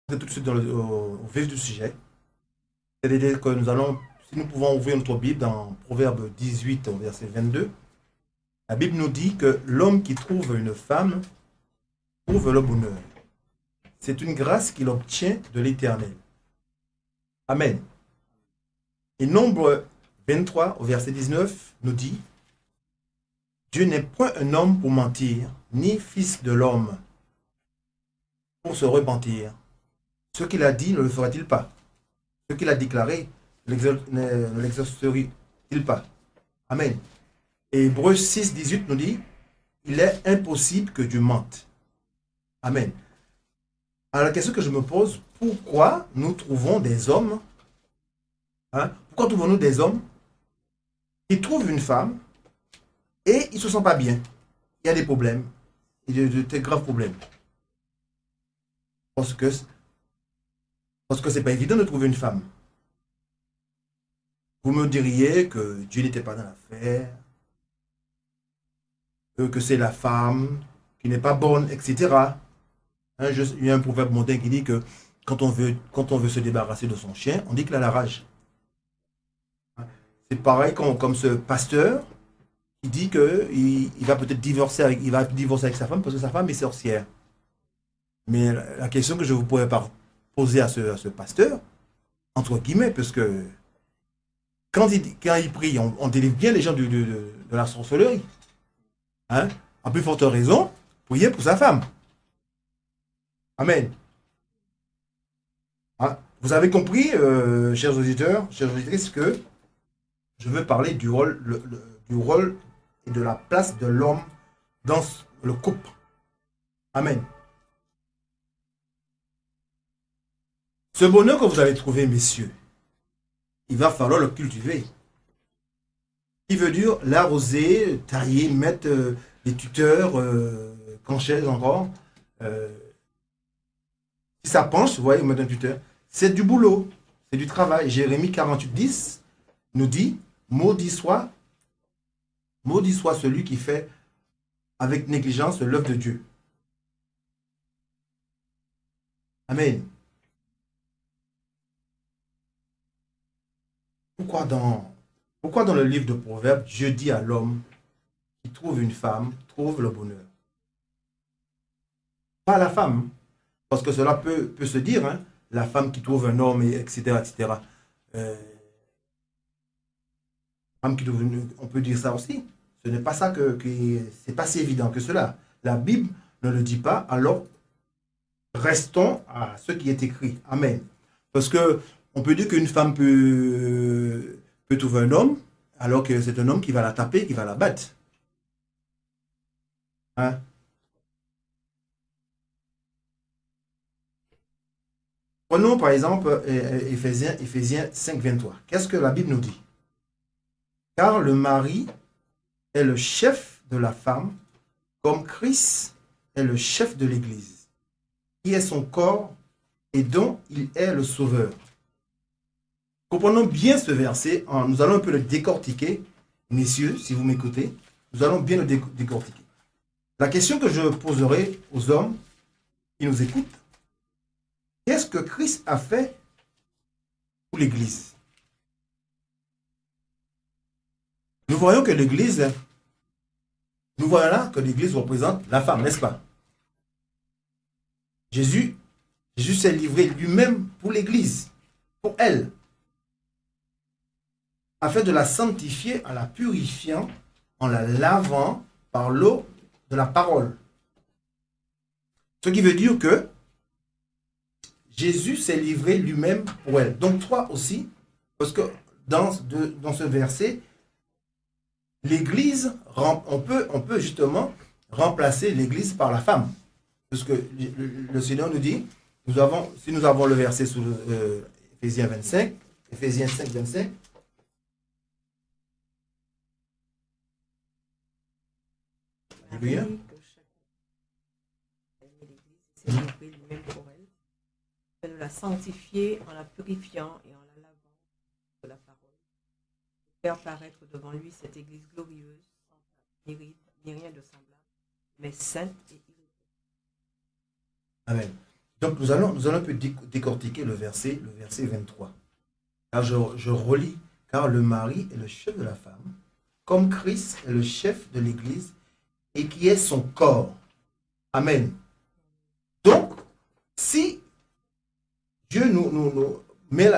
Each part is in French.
Tout de suite au vif du sujet. C'est-à-dire que nous allons, si nous pouvons ouvrir notre Bible dans Proverbe 18, au verset 22, la Bible nous dit que l'homme qui trouve une femme trouve le bonheur. C'est une grâce qu'il obtient de l'Éternel. Amen. Et Nombre 23, au verset 19, nous dit, Dieu n'est point un homme pour mentir, ni fils de l'homme pour se repentir. Ce qu'il a dit ne le fera-t-il pas? Ce qu'il a déclaré ne l'exaucerait-il pas? Amen. Et Hébreux 6, 18 nous dit, il est impossible que Dieu mente. Amen. Alors la question que je me pose, pourquoi nous trouvons des hommes, pourquoi trouvons-nous des hommes qui trouvent une femme et ils ne se sentent pas bien? Il y a des problèmes, de graves problèmes. Parce que c'est pas évident de trouver une femme. Vous me diriez que Dieu n'était pas dans l'affaire, que c'est la femme qui n'est pas bonne, etc. Il y a un proverbe mondain qui dit que quand on veut se débarrasser de son chien, on dit qu'il a la rage. C'est pareil comme ce pasteur qui dit qu'il va peut-être divorcer avec sa femme parce que sa femme est sorcière. Mais la question que je vous pourrais poser à ce pasteur, entre guillemets, parce que quand il prie, on délivre bien les gens de la sorcellerie. Hein? À plus forte raison, priez pour sa femme. Amen. Hein? Vous avez compris, chers auditeurs, chères auditrices, que je veux parler du rôle et de la place de l'homme dans le couple. Amen. Ce bonheur que vous avez trouvé, messieurs, il va falloir le cultiver. Il veut dire l'arroser, tailler, mettre des tuteurs, canchaises encore. Euh, si ça penche, vous voyez, mettre un tuteur. C'est du boulot, c'est du travail. Jérémie 48, 10 nous dit, maudit soit celui qui fait avec négligence l'œuvre de Dieu. Amen. Pourquoi dans, pourquoi dans le livre de Proverbes, Dieu dit à l'homme qui trouve une femme, trouve le bonheur? Pas la femme, parce que cela peut se dire, hein, la femme qui trouve un homme, etc. etc. Euh, femme qui trouve on peut dire ça aussi. Ce n'est pas ça c'est pas si évident que cela. La Bible ne le dit pas, alors restons à ce qui est écrit. Amen. Parce que on peut dire qu'une femme peut trouver un homme, alors que c'est un homme qui va la taper, qui va la battre. Hein? Prenons par exemple Éphésiens 5, 23. Qu'est-ce que la Bible nous dit? Car le mari est le chef de la femme, comme Christ est le chef de l'Église, qui est son corps et dont il est le sauveur. Comprenons bien ce verset, nous allons un peu le décortiquer, messieurs, si vous m'écoutez, nous allons bien le décortiquer. La question que je poserai aux hommes qui nous écoutent, qu'est-ce que Christ a fait pour l'Église? Nous voyons que l'Église, nous voyons là que l'Église représente la femme, n'est-ce pas? Jésus s'est livré lui-même pour l'Église, pour elle, afin de la sanctifier en la purifiant, en la lavant par l'eau de la parole. Ce qui veut dire que Jésus s'est livré lui-même pour elle. Donc toi aussi, parce que dans ce verset, l'Église, on peut justement remplacer l'Église par la femme. Parce que le Seigneur nous dit, si nous avons le verset sous Éphésiens 25, Éphésiens 5, 25, Alléluia. C'est lui-même pour elle, de la sanctifier en la purifiant et en la lavant de la parole, de faire paraître devant lui cette église glorieuse, sans mérite, ni rien de semblable, mais sainte et irréprochable. Amen. Donc nous allons un peu décortiquer le verset 23. Car je relis, car le mari est le chef de la femme, comme Christ est le chef de l'Église et qui est son corps. Amen. Donc, si Dieu nous met,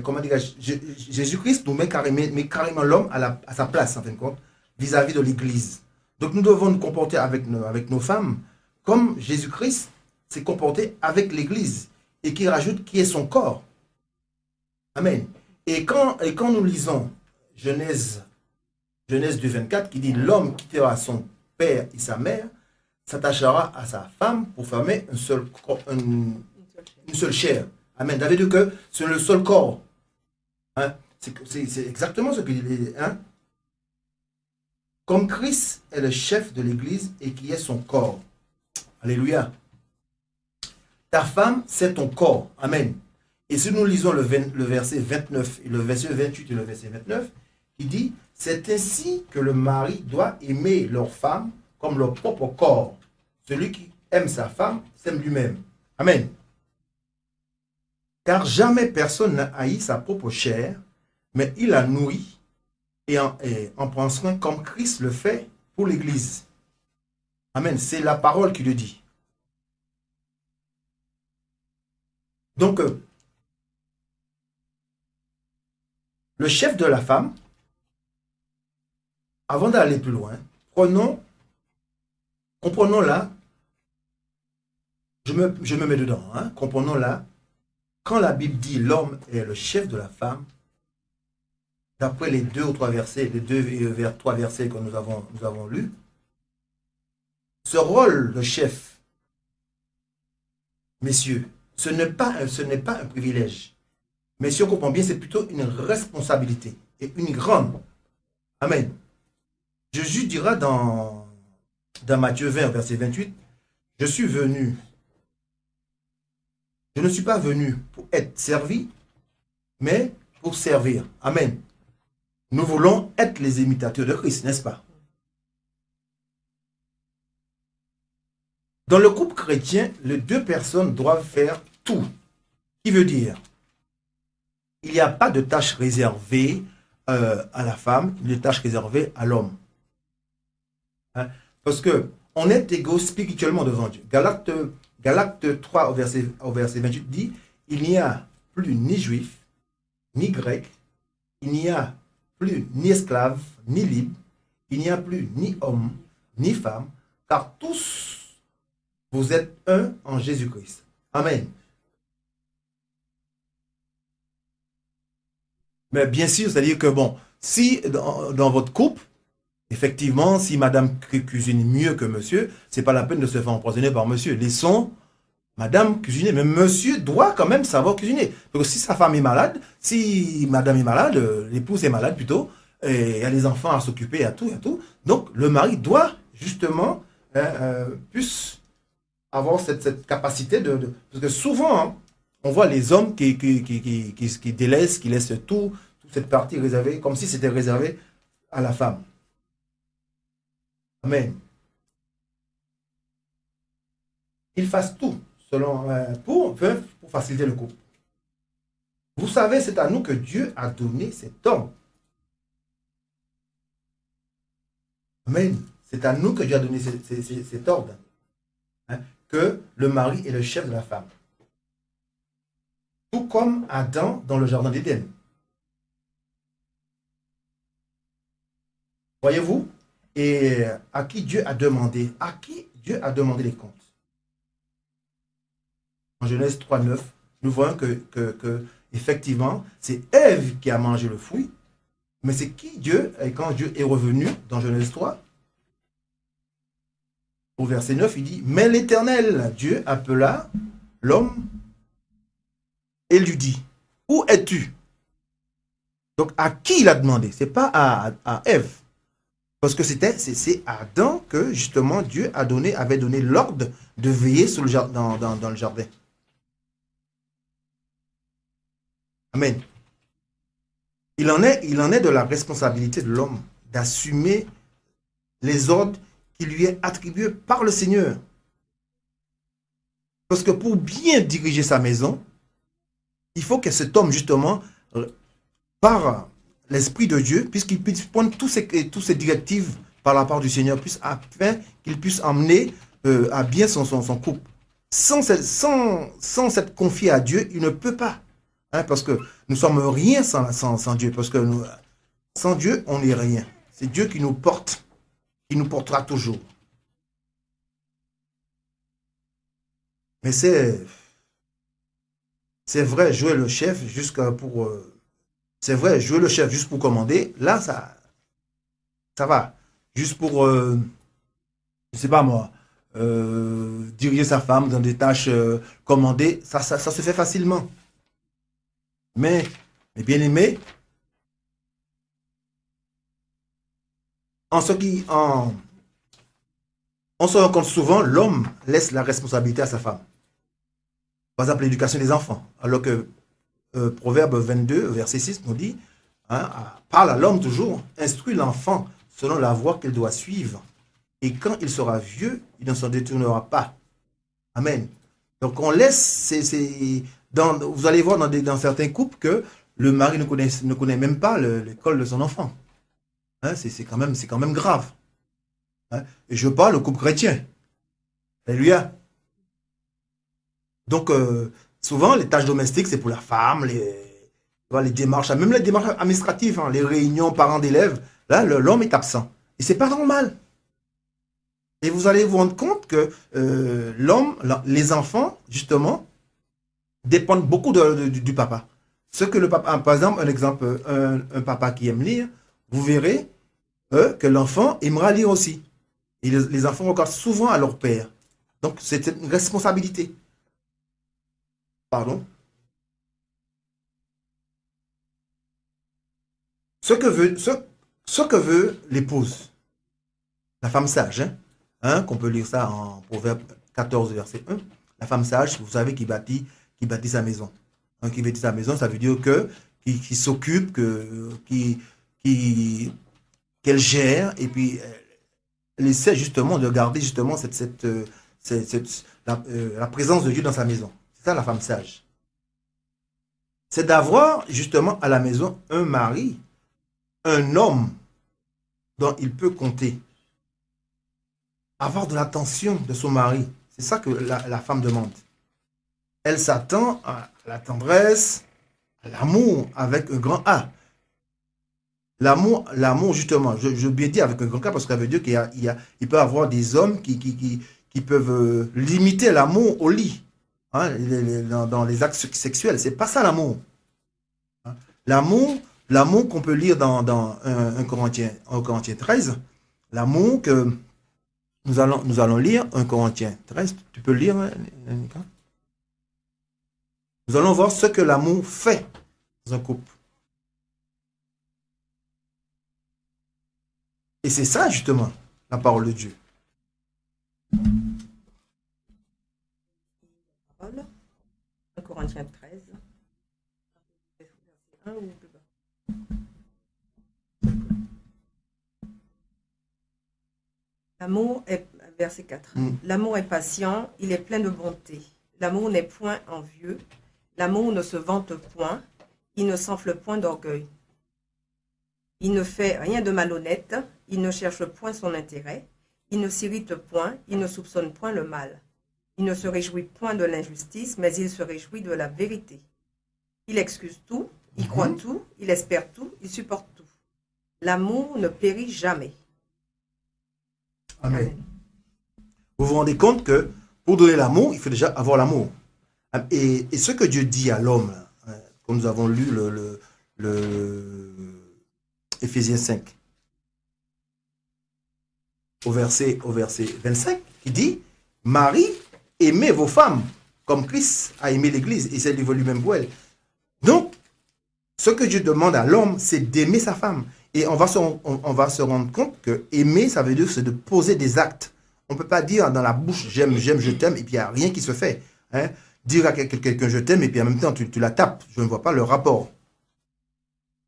comment dire, Jésus-Christ nous met carrément l'homme à sa place, en fin de compte, vis-à-vis de l'Église. Donc nous devons nous comporter avec nos femmes comme Jésus-Christ s'est comporté avec l'Église et qui rajoute qui est son corps. Amen. Et quand nous lisons Genèse 2,24 qui dit l'homme quittera son père et sa mère, s'attachera à sa femme pour former une seule chair. Amen. David dit que c'est le seul corps. Hein? C'est exactement ce qu'il dit. Hein? Comme Christ est le chef de l'Église et qui est son corps. Alléluia. Ta femme, c'est ton corps. Amen. Et si nous lisons le verset 29, et le verset 28 et le verset 29, il dit, c'est ainsi que le mari doit aimer leur femme comme leur propre corps. Celui qui aime sa femme s'aime lui-même. Amen. Car jamais personne n'a haï sa propre chair, mais il la nourrit et en prend soin comme Christ le fait pour l'Église. Amen. C'est la parole qui le dit. Donc, le chef de la femme, avant d'aller plus loin, comprenons là, je me mets dedans, hein, comprenons là, quand la Bible dit l'homme est le chef de la femme, d'après les 2 ou 3 versets, les 3 versets que nous avons lus, ce rôle de chef, messieurs, ce n'est pas un privilège. Mais si on comprend bien, c'est plutôt une responsabilité et une grande. Amen. Jésus dira dans Matthieu 20, verset 28, je ne suis pas venu pour être servi, mais pour servir. Amen. Nous voulons être les imitateurs de Christ, n'est-ce pas? Dans le couple chrétien, les 2 personnes doivent faire tout. Qui veut dire, il n'y a pas de tâche réservée à la femme, de tâche réservée à l'homme. Hein? Parce qu'on est égaux spirituellement devant Dieu. Galates 3 au verset 28 dit, il n'y a plus ni juif, ni grec, il n'y a plus ni esclave, ni libre, il n'y a plus ni homme, ni femme, car tous vous êtes un en Jésus-Christ. Amen. Mais bien sûr, c'est-à-dire que bon, si dans votre couple, effectivement, si madame cuisine mieux que monsieur, c'est pas la peine de se faire empoisonner par monsieur. Laissons madame cuisiner. Mais monsieur doit quand même savoir cuisiner. Parce que si sa femme est malade, si madame est malade, l'épouse est malade plutôt, et il y a les enfants à s'occuper, à tout. Donc, le mari doit justement plus avoir cette capacité de... Parce que souvent, hein, on voit les hommes qui délaissent, qui laissent toute cette partie réservée, comme si c'était réservé à la femme. Amen. Ils fassent tout pour faciliter le couple. Vous savez, c'est à nous que Dieu a donné cet homme. Amen. C'est à nous que Dieu a donné cet ordre. Hein, que le mari est le chef de la femme. Tout comme Adam dans le jardin d'Éden. Voyez-vous? Et à qui Dieu a demandé les comptes. En Genèse 3,9, nous voyons que effectivement, c'est Ève qui a mangé le fruit. Mais c'est qui Dieu, et quand Dieu est revenu dans Genèse 3, au verset 9, il dit, mais l'Éternel, Dieu, appela l'homme et lui dit, où es-tu? Donc, à qui il a demandé? Ce n'est pas à Ève. Parce que c'est à Adam que, justement, Dieu avait donné l'ordre de veiller dans le jardin. Amen. Il en est de la responsabilité de l'homme d'assumer les ordres qui lui est attribué par le Seigneur. Parce que pour bien diriger sa maison, il faut que cet homme, justement, par l'Esprit de Dieu, puisqu'il puisse prendre toutes ces directives par la part du Seigneur, afin qu'il puisse emmener à bien son couple. Sans s'être confié à Dieu, il ne peut pas. Hein, parce que nous sommes rien sans Dieu. Parce que sans Dieu, on n'est rien. C'est Dieu qui nous porte, qui nous portera toujours. Mais c'est vrai, jouer le chef jusqu'à pour... c'est vrai, jouer le chef juste pour commander, là, ça va. Juste pour, je sais pas moi, diriger sa femme dans des tâches commandées, ça se fait facilement. Mais bien aimé, on se rend compte souvent, l'homme laisse la responsabilité à sa femme. Par exemple, l'éducation des enfants. Alors que Proverbe 22, verset 6 nous dit, hein, parle à l'homme toujours, instruit l'enfant selon la voie qu'il doit suivre. Et quand il sera vieux, il ne s'en détournera pas. Amen. Donc on laisse, vous allez voir dans certains couples que le mari ne connaît même pas l'école de son enfant. Hein, c'est quand même grave. Hein. Et je parle au couple chrétien. Alléluia. Donc souvent les tâches domestiques c'est pour la femme, les démarches, même les démarches administratives, hein, les réunions parents d'élèves, là l'homme est absent. Et c'est pas normal. Et vous allez vous rendre compte que les enfants, justement, dépendent beaucoup du papa. Ce que le papa, par exemple, un exemple, un papa qui aime lire, vous verrez que l'enfant aimera lire aussi. Et les enfants regardent souvent à leur père. Donc, c'est une responsabilité. Pardon. Ce que veut l'épouse, la femme sage, hein, qu'on peut lire ça en Proverbe 14, verset 1. La femme sage, vous savez, qui bâtit sa maison. Hein, qui bâtit sa maison, ça veut dire qui s'occupe, qu'elle gère, et puis elle essaie justement de garder justement la présence de Dieu dans sa maison. C'est ça la femme sage. C'est d'avoir justement à la maison un mari, un homme dont il peut compter. Avoir de l'attention de son mari. C'est ça que la femme demande. Elle s'attend à la tendresse, à l'amour avec un grand A. L'amour justement, je bien dis avec un grand K parce que ça veut dire qu'il peut y avoir des hommes qui peuvent limiter l'amour au lit, hein, dans les actes sexuels. C'est pas ça l'amour. Hein. L'amour qu'on peut lire dans 1 Corinthiens 13, l'amour que nous allons lire 1 Corinthiens 13. Tu peux le lire, Nika? Nous allons voir ce que l'amour fait dans un couple. Et c'est ça, justement, la parole de Dieu. 1 Corinthiens 13. 1 ou plus bas. L'amour est, verset 4. L'amour est patient, il est plein de bonté. L'amour n'est point envieux. L'amour ne se vante point. Il ne s'enfle point d'orgueil. Il ne fait rien de malhonnête. Il ne cherche point son intérêt. Il ne s'irrite point. Il ne soupçonne point le mal. Il ne se réjouit point de l'injustice, mais il se réjouit de la vérité. Il excuse tout. Il croit tout. Il espère tout. Il supporte tout. L'amour ne périt jamais. Amen. Vous vous rendez compte que pour donner l'amour, il faut déjà avoir l'amour. Et ce que Dieu dit à l'homme, comme nous avons lu le Éphésiens 5, au verset 25, qui dit, Marie, aimez vos femmes, comme Christ a aimé l'Église, et s'est livré lui-même pour elle. Donc, ce que Dieu demande à l'homme, c'est d'aimer sa femme. Et on va se rendre compte que aimer, ça veut dire c'est de poser des actes. On ne peut pas dire dans la bouche, j'aime, je t'aime, et puis il n'y a rien qui se fait. Hein? Dire à quelqu'un, je t'aime, et puis en même temps, tu la tapes. Je ne vois pas le rapport.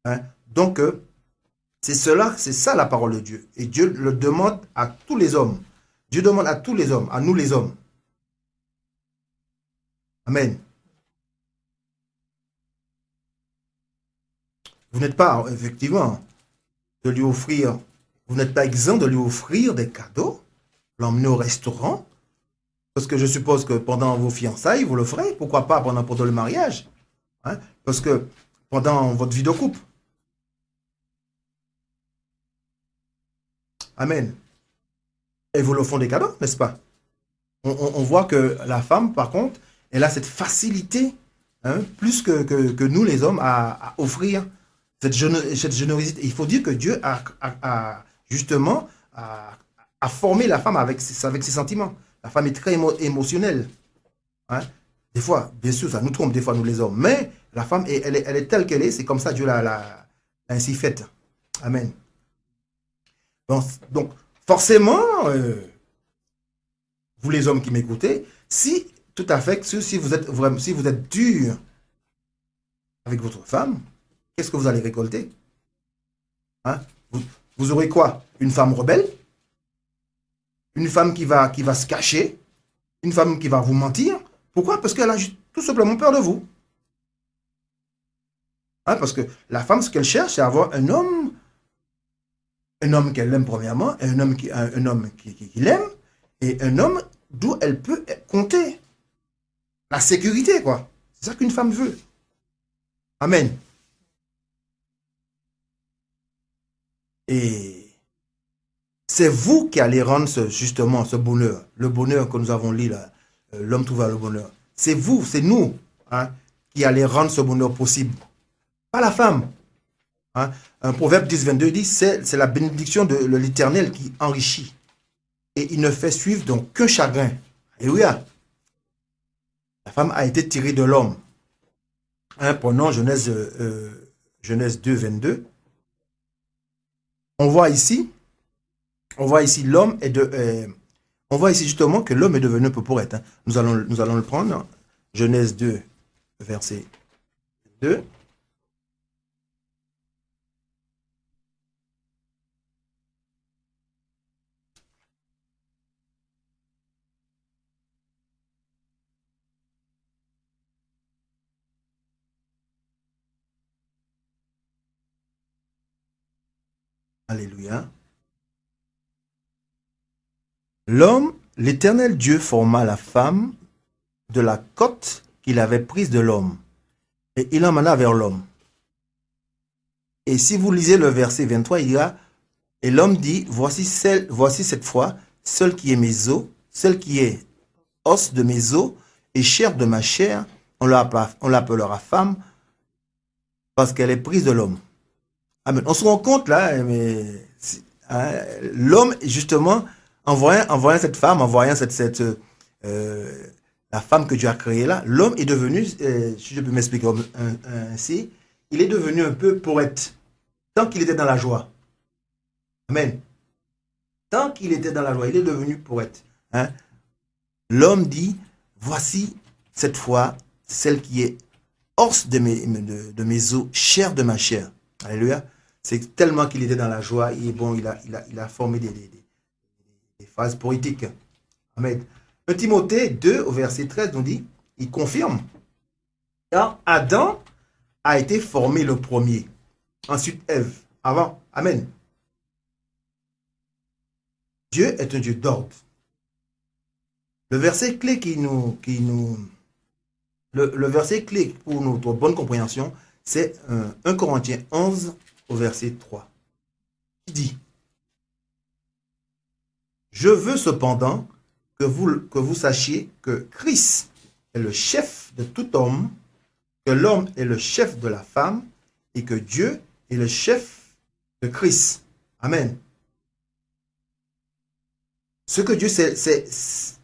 Hein? Donc, c'est ça la parole de Dieu. Et Dieu le demande à tous les hommes. Dieu demande à tous les hommes, à nous les hommes. Amen. Vous n'êtes pas, effectivement, de lui offrir, vous n'êtes pas exempt de lui offrir des cadeaux, l'emmener au restaurant, parce que je suppose que pendant vos fiançailles, vous le ferez. Pourquoi pas pendant le mariage, hein? Parce que pendant votre vie de couple. Amen. Et vous le font des cadeaux, n'est-ce pas? On voit que la femme, par contre, elle a cette facilité, hein, plus que nous les hommes, à offrir cette générosité. Il faut dire que Dieu justement a formé la femme avec ses sentiments. La femme est très émotionnelle, hein. Des fois, bien sûr, ça nous trompe, des fois, nous les hommes. Mais la femme, elle est telle qu'elle est. C'est comme ça Dieu l'a ainsi faite. Amen. Donc forcément, vous les hommes qui m'écoutez, si tout à fait, si vous êtes dur avec votre femme, qu'est-ce que vous allez récolter, hein? Vous aurez quoi? Une femme rebelle? Une femme qui va se cacher? Une femme qui va vous mentir? Pourquoi? Parce qu'elle a tout simplement peur de vous. Hein, parce que la femme, ce qu'elle cherche, c'est avoir un homme qu'elle aime premièrement, un homme qui l'aime, et un homme d'où elle peut compter. La sécurité, quoi. C'est ça qu'une femme veut. Amen. Et c'est vous qui allez rendre justement ce bonheur, le bonheur que nous avons lu là, l'homme trouve le bonheur. C'est vous, c'est nous, hein, qui allez rendre ce bonheur possible. Pas la femme. Hein. Un proverbe 10-22 dit, c'est la bénédiction de l'Éternel qui enrichit. Et il ne fait suivre donc qu'un chagrin. Alléluia. La femme a été tirée de l'homme. Hein, prenons Genèse 2-22. On voit ici l'homme on voit ici justement que l'homme est devenu un peu pourrette. Hein. Nous allons le prendre. Genèse 2, verset 2. Alléluia. L'Éternel Dieu forma la femme de la côte qu'il avait prise de l'homme, et il l'emmena vers l'homme. Et si vous lisez le verset 23, il y a, et l'homme dit, voici cette fois, celle qui est mes os, celle qui est os de mes os et chair de ma chair, on l'appellera femme, parce qu'elle est prise de l'homme. Amen. On se rend compte là, mais hein, l'homme, justement, en voyant cette femme, en voyant la femme que Dieu a créée là, l'homme est devenu, si je peux m'expliquer ainsi, il est devenu un peu poète, tant qu'il était dans la joie. Amen. Tant qu'il était dans la joie, il est devenu poète. Hein? L'homme dit, voici cette fois celle qui est os de mes os, chair de ma chair. Alléluia. C'est tellement qu'il était dans la joie, et bon, il a formé des phrases poétiques. Amen. 1 Timothée 2, au verset 13, nous dit, il confirme, car Adam a été formé le premier, ensuite Ève, avant. Amen. Dieu est un Dieu d'ordre. Le verset clé le verset clé pour notre bonne compréhension, c'est 1 Corinthiens 11 au verset 3. Qui dit, je veux cependant que vous sachiez que Christ est le chef de tout homme, que l'homme est le chef de la femme et que Dieu est le chef de Christ. Amen. Ce que Dieu, c'est ce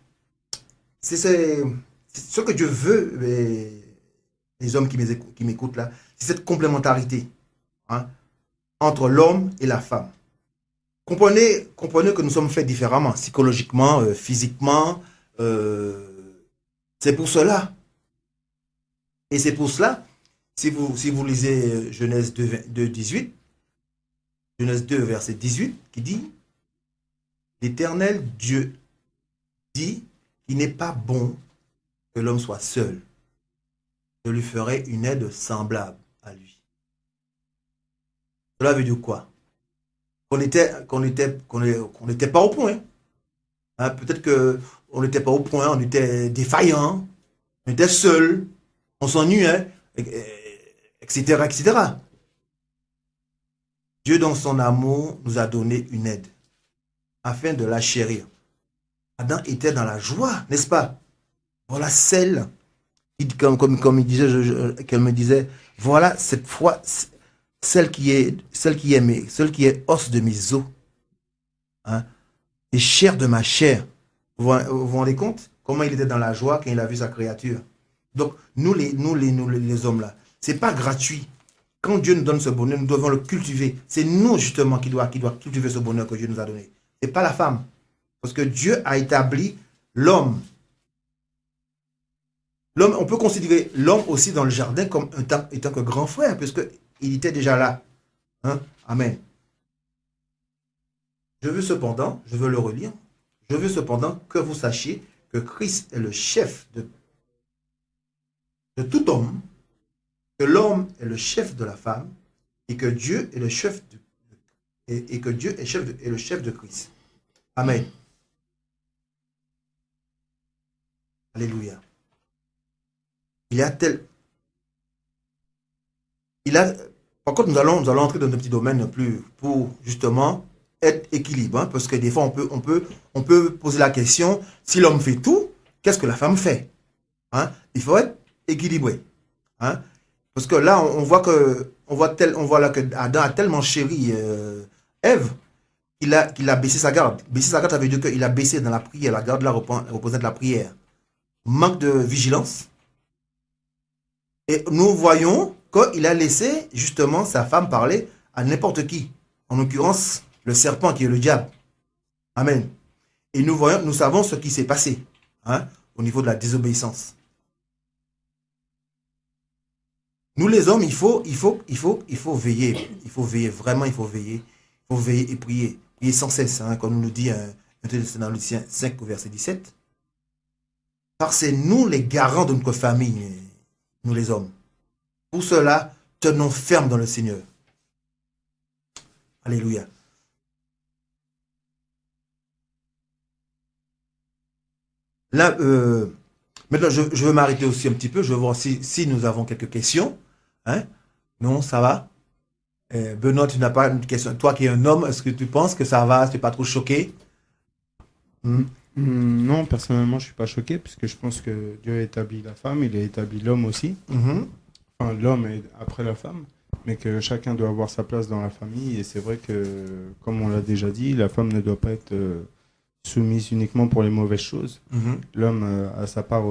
que Dieu veut, les hommes qui m'écoutent là, c'est cette complémentarité, hein, entre l'homme et la femme. Comprenez que nous sommes faits différemment, psychologiquement, physiquement. C'est pour cela. Et c'est pour cela, si vous lisez Genèse 2, 18, Genèse 2, verset 18, qui dit, l'Éternel Dieu dit qu'il n'est pas bon que l'homme soit seul. je lui ferai une aide semblable à lui. Cela veut dire quoi? Qu'on n'était pas au point. Hein, peut-être qu'on n'était pas au point, on était défaillant, on était seul, on s'ennuyait, etc., etc. Dieu, dans son amour, nous a donné une aide afin de la chérir. Adam était dans la joie, n'est-ce pas? Voilà celle, comme il disait, qu'elle me disait, voilà cette fois, celle qui est os de mes os, hein, et chair de ma chair. Vous rendez compte comment il était dans la joie quand il a vu sa créature? Donc, nous les hommes là, c'est pas gratuit. Quand Dieu nous donne ce bonheur, nous devons le cultiver. C'est nous justement qui doit cultiver ce bonheur que Dieu nous a donné. C'est pas la femme. Parce que Dieu a établi l'homme. L'homme, on peut considérer l'homme aussi dans le jardin comme étant que grand frère, puisqu'il était déjà là. Hein? Amen. Je veux le relire, je veux cependant que vous sachiez que Christ est le chef de tout homme, que l'homme est le chef de la femme, et que Dieu est le chef est le chef de Christ. Amen. Alléluia. Par contre, nous allons entrer dans un petit domaine plus pour justement être équilibre, hein, parce que des fois on peut poser la question, si l'homme fait tout, qu'est-ce que la femme fait? Hein? Il faut être équilibré. Hein? Parce que là, on voit là que Adam a tellement chéri Ève qu'il a baissé sa garde. Baisser sa garde, ça veut dire qu'il a baissé dans la prière. La garde là représente la prière. Manque de vigilance. Et nous voyons qu'il a laissé justement sa femme parler à n'importe qui. En l'occurrence, le serpent qui est le diable. Amen. Et nous savons ce qui s'est passé, hein, au niveau de la désobéissance. Nous les hommes, il faut veiller. Il faut veiller, vraiment, il faut veiller. Il faut veiller et prier. Prier sans cesse, hein, comme nous dit 1 Thessaloniciens 5, verset 17. Car c'est nous les garants de notre famille, nous les hommes. Pour cela, tenons ferme dans le Seigneur. Alléluia. Là, maintenant, je veux m'arrêter aussi un petit peu. Je veux voir si nous avons quelques questions. Hein? Non, ça va? Benoît, tu n'as pas une question. Toi qui es un homme, est-ce que tu penses que ça va? Tu n'es pas trop choqué? Non, personnellement, je suis pas choqué, puisque je pense que Dieu a établi la femme, il a établi l'homme aussi. Enfin, l'homme est après la femme, mais que chacun doit avoir sa place dans la famille. Et c'est vrai que, comme on l'a déjà dit, la femme ne doit pas être soumise uniquement pour les mauvaises choses. L'homme a sa part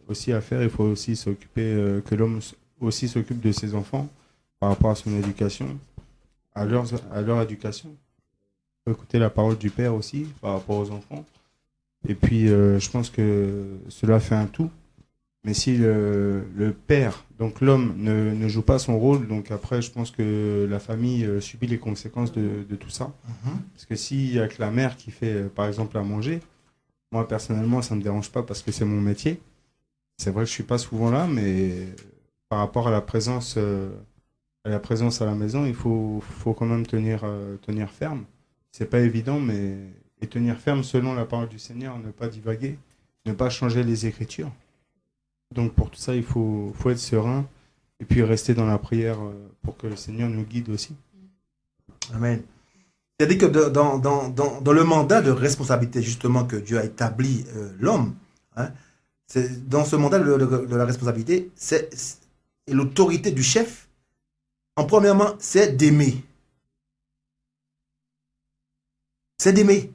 aussi à faire. Il faut aussi s'occuper, que l'homme aussi s'occupe de ses enfants par rapport à son éducation, à leur éducation. Il faut écouter la parole du père aussi par rapport aux enfants. Et puis, je pense que cela fait un tout. Mais si le père, donc l'homme, ne joue pas son rôle, donc après, je pense que la famille subit les conséquences de tout ça. Parce que s'il n'y a que la mère qui fait, par exemple, à manger, moi, personnellement, ça ne me dérange pas parce que c'est mon métier. C'est vrai que je ne suis pas souvent là, mais par rapport à la présence à la maison, il faut quand même tenir ferme. C'est pas évident, mais et tenir ferme selon la parole du Seigneur, ne pas divaguer, ne pas changer les Écritures. Donc pour tout ça, il faut être serein et puis rester dans la prière pour que le Seigneur nous guide aussi. Amen. C'est-à-dire que dans le mandat de responsabilité justement que Dieu a établi l'homme, hein, dans ce mandat de la responsabilité, et l'autorité du chef, premièrement, c'est d'aimer. C'est d'aimer.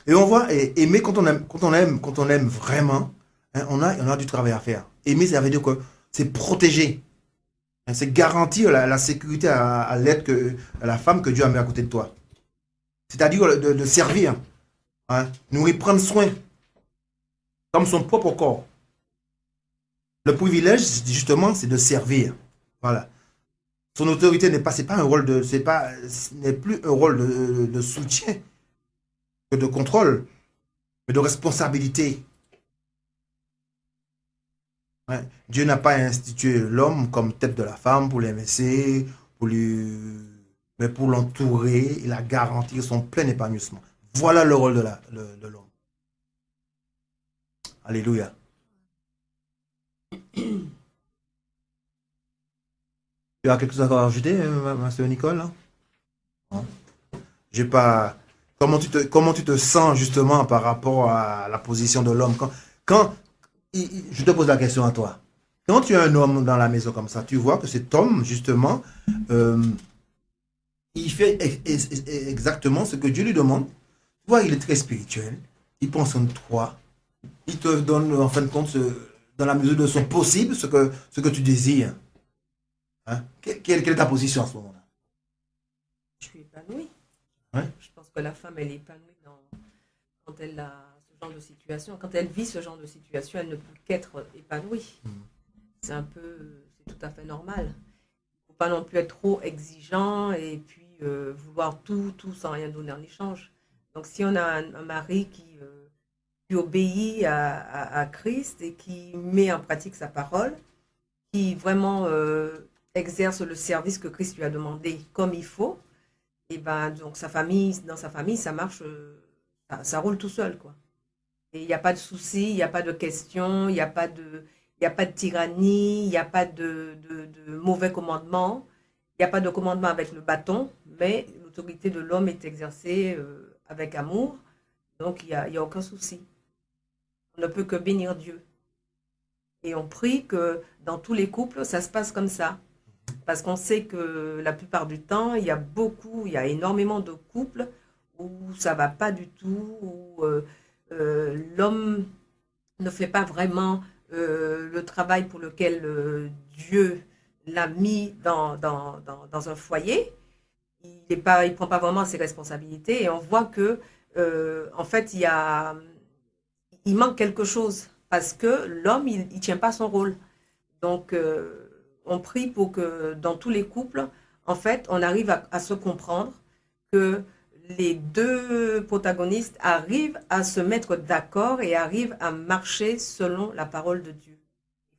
Et on voit, aimer quand on aime vraiment, hein, on a du travail à faire. Aimer, ça veut dire que c'est protéger. Hein, c'est garantir la sécurité à l'aide à la femme que Dieu a mis à côté de toi. C'est-à-dire de servir, hein, nourrir, prendre soin, comme son propre corps. Le privilège, justement, c'est de servir. Voilà. Son autorité n'est pas un rôle n'est plus un rôle de soutien, que de contrôle, mais de responsabilité. Ouais. Dieu n'a pas institué l'homme comme tête de la femme pour l'aimer, mais pour l'entourer et la garantir son plein épanouissement. Voilà le rôle de l'homme. Alléluia. Tu as quelque chose à rajouter, ma soeur Nicole, là? Non. J'ai pas. Comment tu te sens justement par rapport à la position de l'homme quand je te pose la question à toi. Quand tu as un homme dans la maison comme ça, tu vois que cet homme, justement, euh, il fait exactement ce que Dieu lui demande. Tu vois, il est très spirituel. Il pense en toi. Il te donne, en fin de compte, dans la mesure de son possible, ce que tu désires. Hein? Quelle est ta position à ce moment-là? Je suis épanouie. Ouais. Je pense que la femme, elle est épanouie quand elle a ce genre de situation. Quand elle vit ce genre de situation, elle ne peut qu'être épanouie. C'est tout à fait normal. Il ne faut pas non plus être trop exigeant et puis vouloir tout sans rien donner en échange. Donc si on a un mari qui obéit à Christ et qui met en pratique sa parole, qui vraiment exerce le service que Christ lui a demandé comme il faut, et ben donc dans sa famille, ça marche, ça roule tout seul, quoi. Et il n'y a pas de soucis, il n'y a pas de questions, il n'y a pas de tyrannie, il n'y a pas de mauvais commandement, il n'y a pas de commandement avec le bâton, mais l'autorité de l'homme est exercée avec amour, donc il y a aucun souci. On ne peut que bénir Dieu. Et on prie que dans tous les couples, ça se passe comme ça. Parce qu'on sait que la plupart du temps, il y a énormément de couples où ça ne va pas du tout, où l'homme ne fait pas vraiment le travail pour lequel Dieu l'a mis dans un foyer. Il ne prend pas vraiment ses responsabilités et on voit que, en fait, il manque quelque chose parce que l'homme, il ne tient pas son rôle. Donc, on prie pour que dans tous les couples, en fait, on arrive à se comprendre, que les deux protagonistes arrivent à se mettre d'accord et arrivent à marcher selon la parole de Dieu.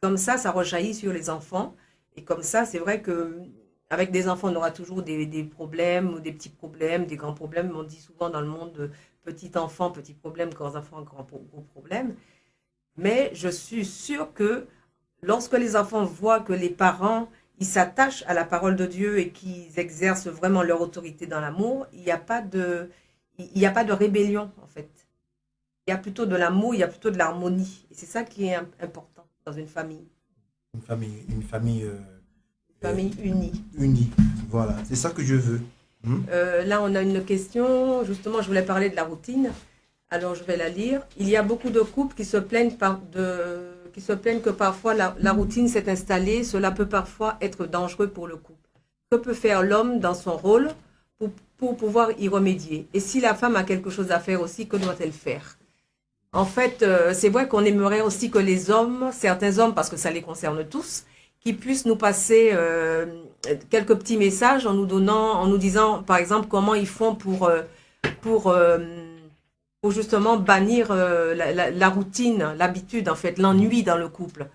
Comme ça rejaillit sur les enfants. Et comme ça, c'est vrai que avec des enfants, on aura toujours des problèmes ou des petits problèmes, des grands problèmes. On dit souvent dans le monde de petit enfant, petit problème, grands enfants, gros problème. Mais je suis sûre que lorsque les enfants voient que les parents, ils s'attachent à la parole de Dieu et qu'ils exercent vraiment leur autorité dans l'amour, il n'y a pas de rébellion, en fait. Il y a plutôt de l'amour, il y a plutôt de l'harmonie. Et c'est ça qui est important dans une famille. Une famille Unie. Unie. Voilà, c'est ça que je veux. Là, on a une question. Justement, je voulais parler de la routine. Alors, je vais la lire. Il y a beaucoup de couples qui se plaignent que parfois la routine s'est installée. Cela peut parfois être dangereux pour le couple. Que peut faire l'homme dans son rôle pour pouvoir y remédier? Et si la femme a quelque chose à faire aussi, que doit-elle faire? En fait, c'est vrai qu'on aimerait aussi que les hommes, certains hommes, parce que ça les concerne tous, qui puissent nous passer quelques petits messages en nous disant, par exemple, comment ils font pour justement bannir la routine, l'habitude, en fait, l'ennui dans le couple.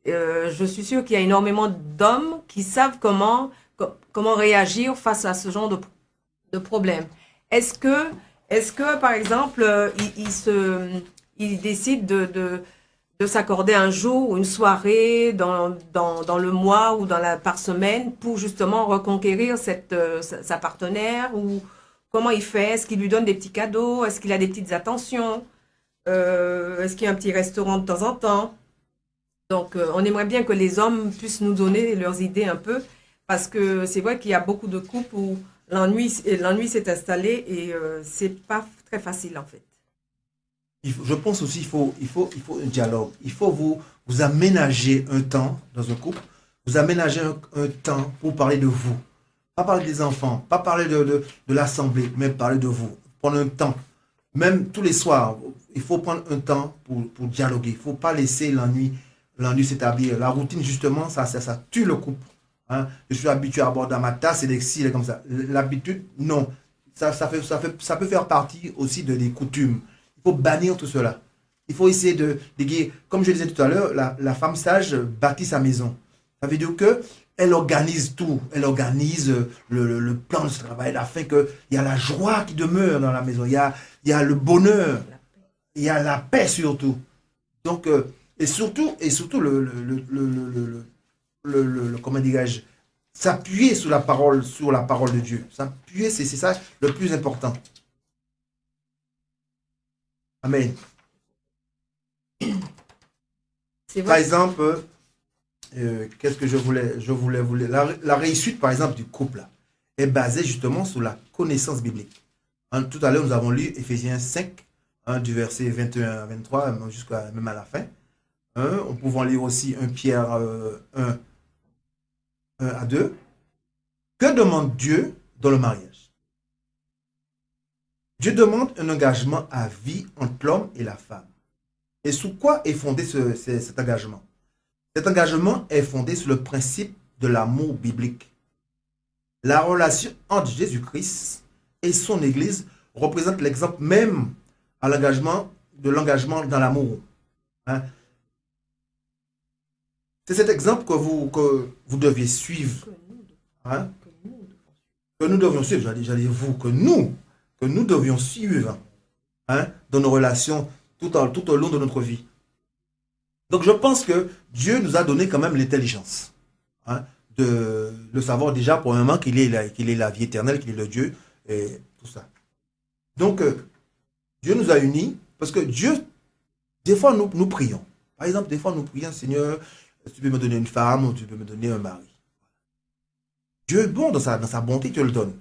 Je suis sûre qu'il y a énormément d'hommes qui savent comment réagir face à ce genre de problème. Est-ce que par exemple, ils décident de s'accorder un jour ou une soirée dans le mois ou par semaine pour justement reconquérir sa partenaire, ou comment il fait? Est-ce qu'il lui donne des petits cadeaux? Est-ce qu'il a des petites attentions? Est-ce qu'il y a un petit restaurant de temps en temps? Donc, on aimerait bien que les hommes puissent nous donner leurs idées un peu, parce que c'est vrai qu'il y a beaucoup de couples où l'ennui s'est installé et c'est pas très facile en fait. Je pense aussi qu'il faut un dialogue. Il faut vous aménager un temps dans un couple, vous aménager un temps pour parler de vous. Pas parler des enfants, pas parler de l'assemblée, mais parler de vous. Prendre un temps. Même tous les soirs, il faut prendre un temps pour dialoguer. Il ne faut pas laisser l'ennui s'établir. La routine, justement, ça tue le couple. Hein? Je suis habitué à boire dans ma tasse et l'exil comme ça. L'habitude, non. Ça peut faire partie aussi des coutumes. Il faut bannir tout cela. Il faut essayer de guérir. Comme je disais tout à l'heure, la femme sage bâtit sa maison. Ça veut dire qu'elle organise tout. Elle organise le plan de ce travail afin qu'il y a la joie qui demeure dans la maison. Il y a le bonheur. Il y a la paix surtout. Donc, et surtout comment dirais-je, s'appuyer sur la parole de Dieu. S'appuyer, c'est ça le plus important. Amen. Par exemple, qu'est-ce que je voulais la réussite, par exemple, du couple là, est basée justement sur la connaissance biblique. Tout à l'heure, nous avons lu Éphésiens 5, du verset 21 à 23, jusqu'à même à la fin. On pouvant lire aussi 1 Pierre 1 à 2. Que demande Dieu dans le mariage? Dieu demande un engagement à vie entre l'homme et la femme. Et sur quoi est fondé cet engagement? Cet engagement est fondé sur le principe de l'amour biblique. La relation entre Jésus-Christ et son Église représente l'exemple même de l'engagement dans l'amour. C'est cet exemple que vous deviez suivre. Que nous devions suivre, j'allais vous, que nous devions suivre dans nos relations tout au long de notre vie. Donc je pense que Dieu nous a donné quand même l'intelligence de le savoir déjà pour un moment qu'il est la vie éternelle, qu'il est le Dieu et tout ça. Donc Dieu nous a unis parce que Dieu, des fois nous prions. Par exemple, des fois nous prions, Seigneur, tu peux me donner une femme ou tu peux me donner un mari. Dieu est bon dans sa bonté, tu le donnes.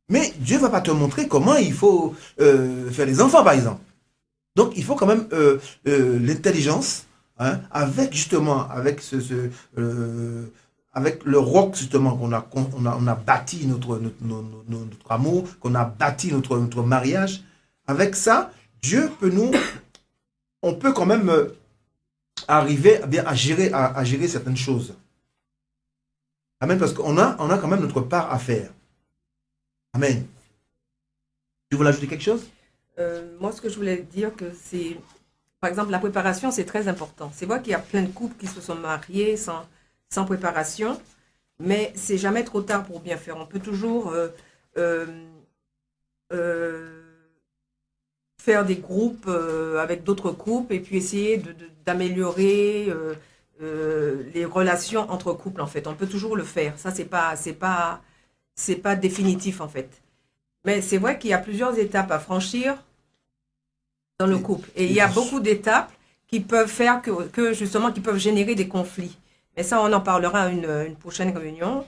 Mais Dieu ne va pas te montrer comment il faut faire des enfants, par exemple. Donc, il faut quand même l'intelligence, avec le roc justement qu'on a bâti notre amour, qu'on a bâti notre mariage. Avec ça, Dieu peut on peut quand même arriver à gérer certaines choses. Amen, parce qu'on a quand même notre part à faire. Amen. Tu voulais ajouter quelque chose? Moi, ce que je voulais dire, que c'est, par exemple, la préparation, c'est très important. C'est vrai qu'il y a plein de couples qui se sont mariés sans préparation, mais c'est jamais trop tard pour bien faire. On peut toujours faire des groupes avec d'autres couples et puis essayer d'améliorer les relations entre couples, en fait. On peut toujours le faire. Ça, c'est pas définitif, en fait. Mais c'est vrai qu'il y a plusieurs étapes à franchir dans le couple. Et il y a beaucoup d'étapes qui peuvent faire justement, qui peuvent générer des conflits. Mais ça, on en parlera à une prochaine réunion,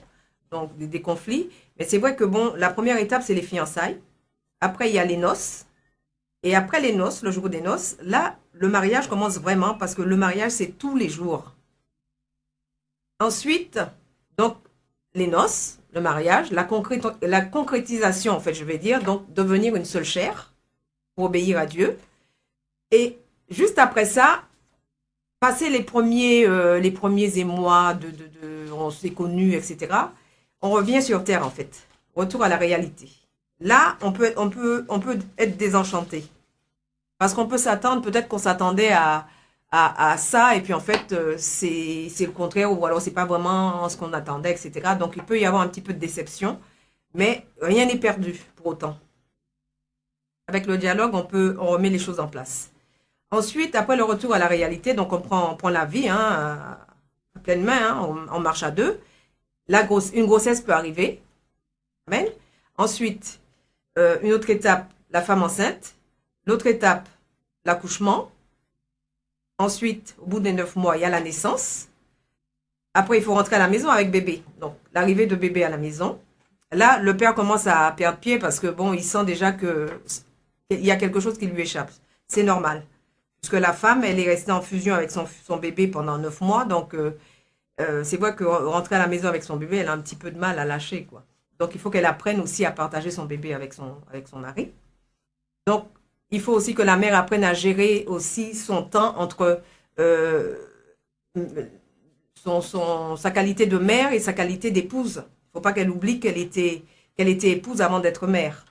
donc des conflits. Mais c'est vrai que, bon, la première étape, c'est les fiançailles. Après, il y a les noces. Et après les noces, le jour des noces, là, le mariage commence vraiment parce que le mariage, c'est tous les jours. Ensuite, donc, les noces, le mariage, la concrétisation, en fait, je vais dire, donc devenir une seule chair pour obéir à Dieu. Et juste après ça, passer les premiers émois on s'est connus, etc. On revient sur terre, en fait. Retour à la réalité. Là, on peut être désenchanté. Parce qu'on peut s'attendre, peut-être qu'on s'attendait à ça, et puis en fait, c'est le contraire, ou alors c'est pas vraiment ce qu'on attendait, etc. Donc, il peut y avoir un petit peu de déception, mais rien n'est perdu pour autant. Avec le dialogue, on remet les choses en place. Ensuite, après le retour à la réalité, donc on prend la vie à pleine main, on marche à deux. Une grossesse peut arriver. Amen. Ensuite, une autre étape, la femme enceinte. L'autre étape, l'accouchement. Ensuite, au bout des 9 mois, il y a la naissance. Après, il faut rentrer à la maison avec bébé. Donc, l'arrivée de bébé à la maison. Là, le père commence à perdre pied parce que, bon, il sent déjà qu'il y a quelque chose qui lui échappe. C'est normal. Puisque la femme, elle est restée en fusion avec son bébé pendant 9 mois. Donc, c'est vrai que rentrer à la maison avec son bébé, elle a un petit peu de mal à lâcher, quoi. Donc, il faut qu'elle apprenne aussi à partager son bébé avec son mari. Donc, il faut aussi que la mère apprenne à gérer aussi son temps entre sa qualité de mère et sa qualité d'épouse. Il ne faut pas qu'elle oublie qu'elle était épouse avant d'être mère.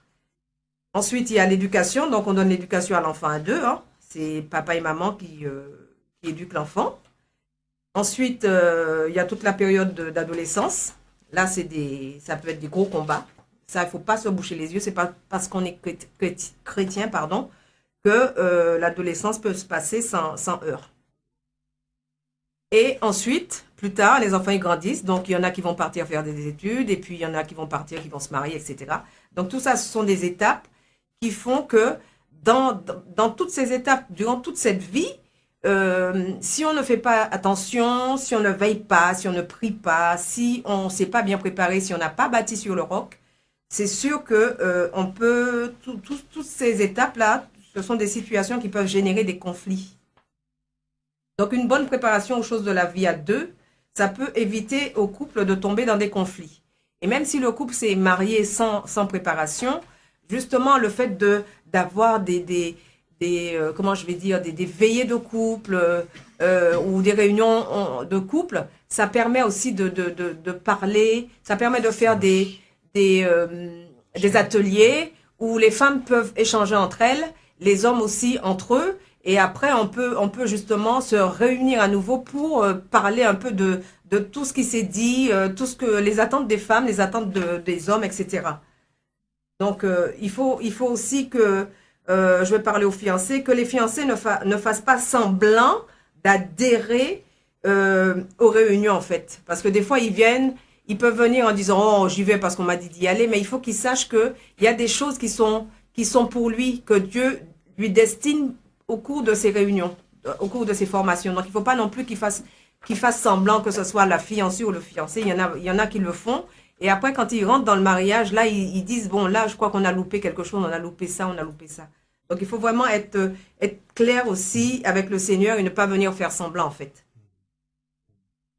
Ensuite, il y a l'éducation. Donc, on donne l'éducation à l'enfant à deux. c'est papa et maman qui éduquent l'enfant. Ensuite, il y a toute la période d'adolescence. Là, ça peut être des gros combats. Ça, il ne faut pas se boucher les yeux. C'est pas parce qu'on est chrétien, pardon, que l'adolescence peut se passer sans heurts. Et ensuite, plus tard, les enfants ils grandissent. Donc, il y en a qui vont partir faire des études. Et puis, il y en a qui vont partir, qui vont se marier, etc. Donc, tout ça, ce sont des étapes qui font que dans toutes ces étapes, durant toute cette vie, si on ne fait pas attention, si on ne veille pas, si on ne prie pas, si on ne s'est pas bien préparé, si on n'a pas bâti sur le roc, c'est sûr que on peut, toutes ces étapes-là, ce sont des situations qui peuvent générer des conflits. Donc, une bonne préparation aux choses de la vie à deux, ça peut éviter au couple de tomber dans des conflits. Et même si le couple s'est marié sans préparation, justement, le fait d'avoir comment je vais dire, des veillées de couple ou des réunions de couple, ça permet aussi de parler, ça permet de faire des ateliers où les femmes peuvent échanger entre elles, les hommes aussi entre eux, et après on peut justement se réunir à nouveau pour parler un peu de tout ce qui s'est dit, tout ce que les attentes des femmes, les attentes des hommes, etc. Donc il faut aussi que je vais parler aux fiancés, que les fiancés ne fassent pas semblant d'adhérer aux réunions en fait, parce que des fois ils peuvent venir en disant oh j'y vais parce qu'on m'a dit d'y aller, mais il faut qu'ils sachent que il y a des choses qui sont pour lui, que Dieu lui destine au cours de ces réunions, au cours de ces formations. Donc il ne faut pas non plus qu'il fasse semblant que ce soit la fiancée ou le fiancé. Il y en a qui le font. Et après, quand ils rentrent dans le mariage, là, ils disent, bon, là, je crois qu'on a loupé quelque chose, on a loupé ça, on a loupé ça. Donc, il faut vraiment être clair aussi avec le Seigneur et ne pas venir faire semblant, en fait.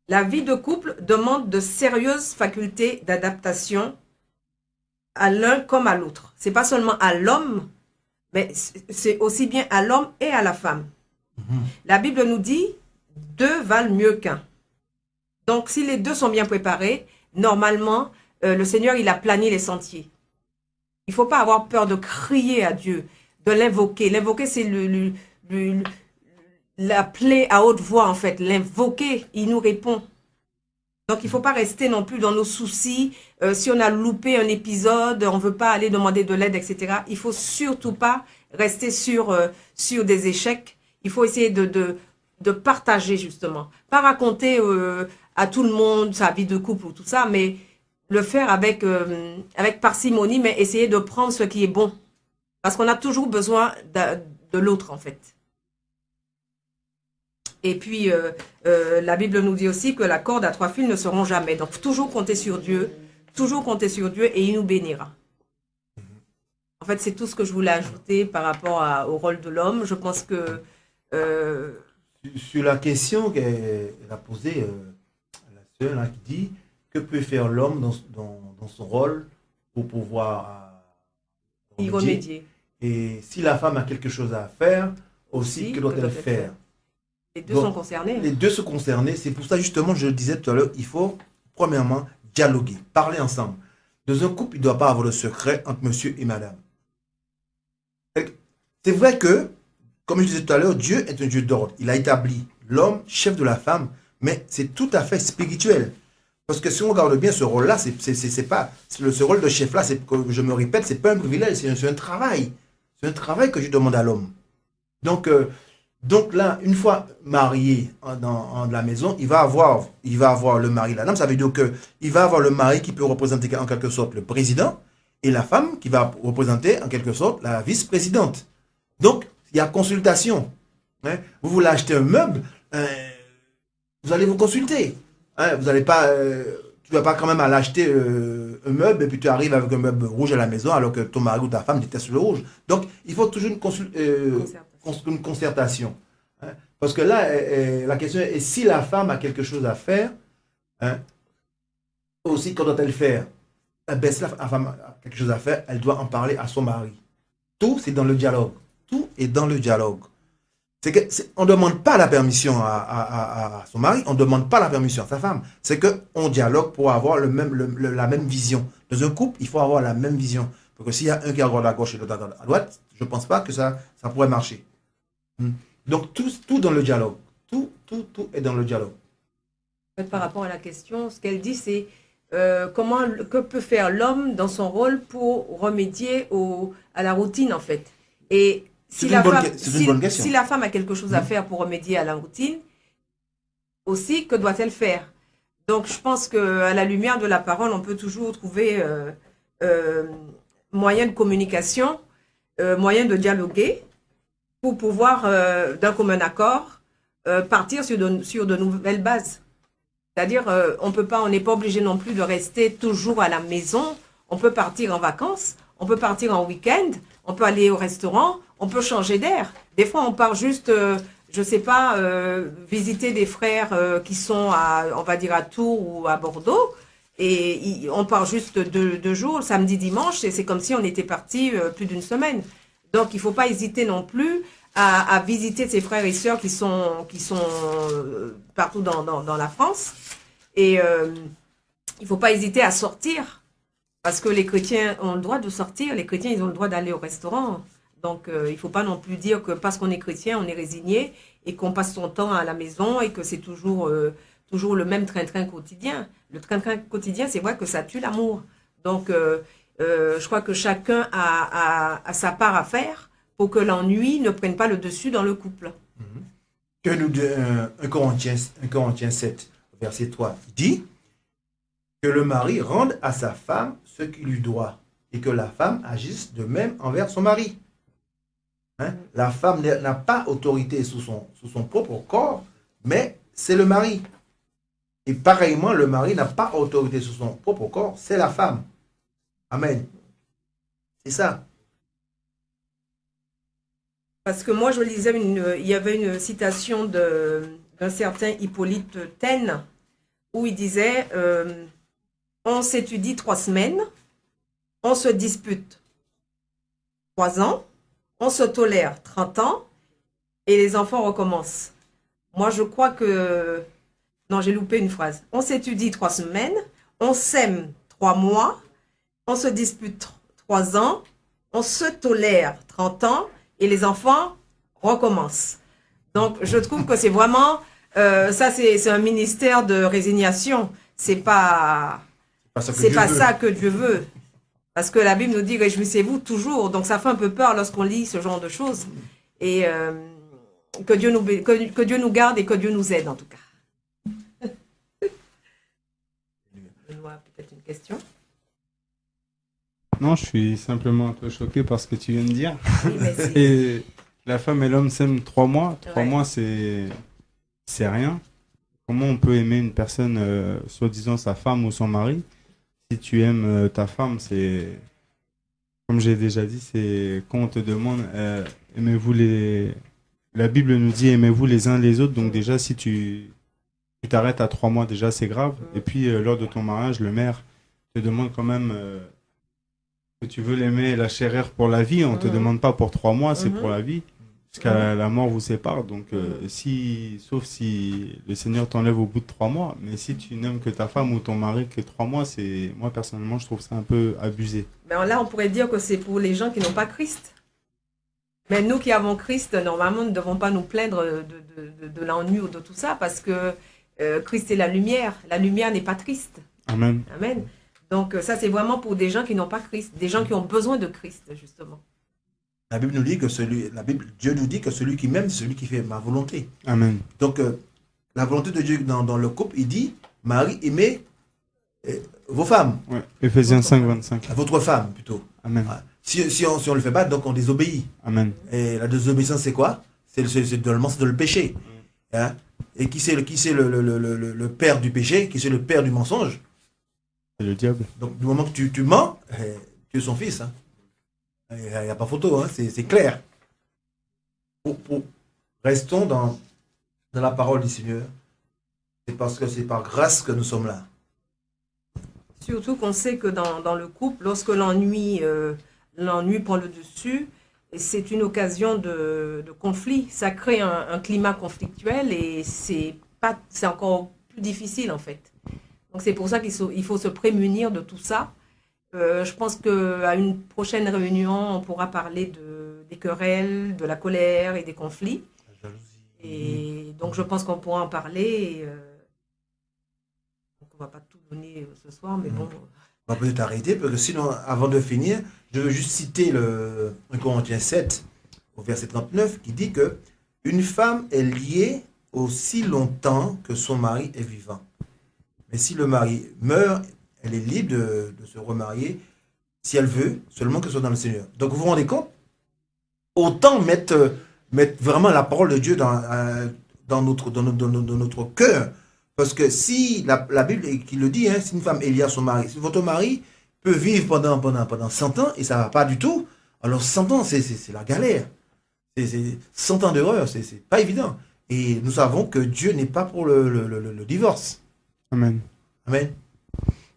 La vie de couple demande de sérieuses facultés d'adaptation à l'un comme à l'autre. C'est pas seulement à l'homme, mais c'est aussi bien à l'homme et à la femme. La Bible nous dit, deux valent mieux qu'un. Donc, si les deux sont bien préparés, normalement, le Seigneur, il a plané les sentiers. Il ne faut pas avoir peur de crier à Dieu, de l'invoquer. L'invoquer, c'est l'appeler à haute voix, en fait. L'invoquer, il nous répond. Donc, il ne faut pas rester non plus dans nos soucis. Si on a loupé un épisode, on ne veut pas aller demander de l'aide, etc. Il ne faut surtout pas rester sur des échecs. Il faut essayer de partager, justement. Pas raconter à tout le monde sa vie de couple ou tout ça, mais le faire avec parcimonie, mais essayer de prendre ce qui est bon. Parce qu'on a toujours besoin de l'autre, en fait. Et puis, la Bible nous dit aussi que la corde à trois fils ne seront jamais. Donc, toujours compter sur Dieu et il nous bénira. En fait, c'est tout ce que je voulais ajouter par rapport au rôle de l'homme. Je pense que... Sur la question qu'elle a posée, la sœur là, qui dit que peut faire l'homme dans son rôle pour pouvoir y remédier. Et si la femme a quelque chose à faire, aussi, que doit-elle faire? Les deux sont concernés. Les deux sont concernés. C'est pour ça, justement, je le disais tout à l'heure, il faut, premièrement, dialoguer, parler ensemble. Dans un couple, il ne doit pas avoir de secret entre monsieur et madame. C'est vrai que, comme je disais tout à l'heure, Dieu est un Dieu d'ordre. Il a établi l'homme, chef de la femme, mais c'est tout à fait spirituel. Parce que si on regarde bien ce rôle-là, ce rôle de chef-là, je me répète, c'est pas un privilège, c'est un travail. C'est un travail que je demande à l'homme. Donc là, une fois marié dans la maison, il va avoir le mari, la dame. Ça veut dire qu'il va avoir le mari qui peut représenter en quelque sorte le président et la femme qui va représenter en quelque sorte la vice-présidente. Donc, il y a consultation. Hein? Vous voulez acheter un meuble, vous allez vous consulter. Hein? Vous n'allez pas, tu ne vas pas quand même aller acheter un meuble et puis tu arrives avec un meuble rouge à la maison alors que ton mari ou ta femme déteste le rouge. Donc, il faut toujours une concertation. Hein? Parce que là, la question est, si la femme a quelque chose à faire, hein, aussi, quand doit-elle faire? Si la femme a quelque chose à faire, elle doit en parler à son mari. Tout, c'est dans le dialogue. Tout est dans le dialogue. On ne demande pas la permission à son mari, on ne demande pas la permission à sa femme. C'est qu'on dialogue pour avoir la même vision. Dans un couple, il faut avoir la même vision. Parce que s'il y a un qui regarde à gauche et l'autre à droite, je ne pense pas que ça pourrait marcher. Donc tout dans le dialogue. Tout est dans le dialogue. En fait, par rapport à la question, ce qu'elle dit, c'est que peut faire l'homme dans son rôle pour remédier à la routine, en fait. Et si la femme a quelque chose à faire pour remédier à la routine, aussi, que doit-elle faire? Donc, je pense qu'à la lumière de la parole, on peut toujours trouver moyen de communication, moyen de dialoguer pour pouvoir, d'un commun accord, partir sur de nouvelles bases. C'est-à-dire, on n'est pas obligé non plus de rester toujours à la maison. On peut partir en vacances, on peut partir en week-end, on peut aller au restaurant, on peut changer d'air. Des fois, on part juste, je sais pas, visiter des frères qui sont on va dire à Tours ou à Bordeaux. Et on part juste 2 jours, samedi, dimanche, et c'est comme si on était parti plus d'une semaine. Donc, il faut pas hésiter non plus à visiter ses frères et sœurs qui sont partout dans la France. Et il faut pas hésiter à sortir, parce que les chrétiens ont le droit de sortir, les chrétiens, ils ont le droit d'aller au restaurant. Donc, il faut pas non plus dire que parce qu'on est chrétien, on est résigné et qu'on passe son temps à la maison et que c'est toujours le même train-train quotidien. Le train-train quotidien, c'est vrai que ça tue l'amour. Donc, je crois que chacun a sa part à faire pour que l'ennui ne prenne pas le dessus dans le couple. Que nous, 1 Corinthiens 7, verset 3, dit que le mari rende à sa femme ce qu'il lui doit et que la femme agisse de même envers son mari. La femme n'a pas autorité sous son propre corps, mais c'est le mari. Et pareillement, le mari n'a pas autorité sur son propre corps, c'est la femme. Amen. C'est ça. Parce que moi, je lisais, il y avait une citation d'un certain Hippolyte Taine, où il disait on s'étudie 3 semaines, on se dispute 3 ans, on se tolère 30 ans, et les enfants recommencent. Moi, je crois que... Non, j'ai loupé une phrase. On s'étudie 3 semaines, on s'aime 3 mois, on se dispute 3 ans, on se tolère 30 ans, et les enfants recommencent. Donc, je trouve que c'est vraiment... ça, c'est un ministère de résignation. C'est pas ça que Dieu veut. Parce que la Bible nous dit réjouissez-vous toujours. Donc ça fait un peu peur lorsqu'on lit ce genre de choses. Et que Dieu nous garde et que Dieu nous aide en tout cas. Benoît, peut-être une question? Non, je suis simplement un peu choqué par ce que tu viens de dire. Oui, et la femme et l'homme s'aiment 3 mois. 3 Ouais. mois, c'est rien. Comment on peut aimer une personne, soi-disant sa femme ou son mari? Si tu aimes ta femme, c'est, comme j'ai déjà dit, c'est quand on te demande, aimez-vous la Bible nous dit aimez-vous les uns les autres. Donc déjà, si tu t'arrêtes à 3 mois, déjà c'est grave. Et puis lors de ton mariage, le maire te demande quand même que tu veux l'aimer et la chérir pour la vie. On te demande pas pour 3 mois, c'est pour la vie. Jusqu'à la mort vous sépare. Donc, sauf si le Seigneur t'enlève au bout de 3 mois. Mais si tu n'aimes que ta femme ou ton mari que 3 mois, moi personnellement, je trouve ça un peu abusé. Ben là, on pourrait dire que c'est pour les gens qui n'ont pas Christ. Mais nous qui avons Christ, normalement, nous ne devons pas nous plaindre de l'ennui ou de tout ça, parce que Christ est la lumière. La lumière n'est pas triste. Amen. Amen. Donc ça, c'est vraiment pour des gens qui n'ont pas Christ, des gens qui ont besoin de Christ, justement. La Bible nous dit que Dieu nous dit que celui qui m'aime, c'est celui qui fait ma volonté. Amen. Donc, la volonté de Dieu dans le couple, il dit, Marie, aimez vos femmes. Ouais. Éphésiens 5, 25. Votre femme, plutôt. Amen. Si on ne le fait pas, donc on désobéit. Amen. Et la désobéissance, c'est quoi? C'est de le péché. Hein? Et qui c'est le père du péché? Qui c'est le père du mensonge? C'est le diable. Donc, du moment que tu mens, tu es son fils. Hein? Il n'y a pas photo, hein? C'est clair. Restons dans la parole du Seigneur. C'est parce que c'est par grâce que nous sommes là. Surtout qu'on sait que dans le couple, lorsque l'ennui prend le dessus, c'est une occasion de conflit. Ça crée un climat conflictuel et c'est encore plus difficile en fait. Donc c'est pour ça qu'il faut se prémunir de tout ça. Je pense qu'à une prochaine réunion, on pourra parler des querelles, de la colère et des conflits. La jalousie. Et donc, je pense qu'on pourra en parler. Donc, on ne va pas tout donner ce soir, mais bon. On va peut-être arrêter, parce que sinon, avant de finir, je veux juste citer le 1 Corinthiens 7, au verset 39, qui dit que une femme est liée aussi longtemps que son mari est vivant. Mais si le mari meurt, elle est libre de se remarier si elle veut, seulement que ce soit dans le Seigneur. Donc vous vous rendez compte? Autant mettre vraiment la parole de Dieu dans notre cœur. Parce que si la Bible qui le dit, hein, si une femme est liée à son mari, si votre mari peut vivre pendant 100 ans et ça ne va pas du tout, alors 100 ans, c'est la galère. C'est 100 ans d'horreur, c'est pas évident. Et nous savons que Dieu n'est pas pour le divorce. Amen. Amen.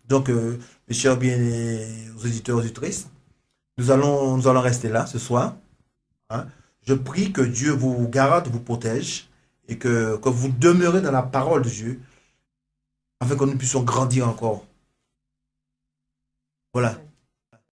Donc, mes chers bien aux auditeurs, aux auditrices, nous allons rester là ce soir. Hein. Je prie que Dieu vous garde, vous protège et que vous demeurez dans la parole de Dieu afin que nous puissions grandir encore. Voilà.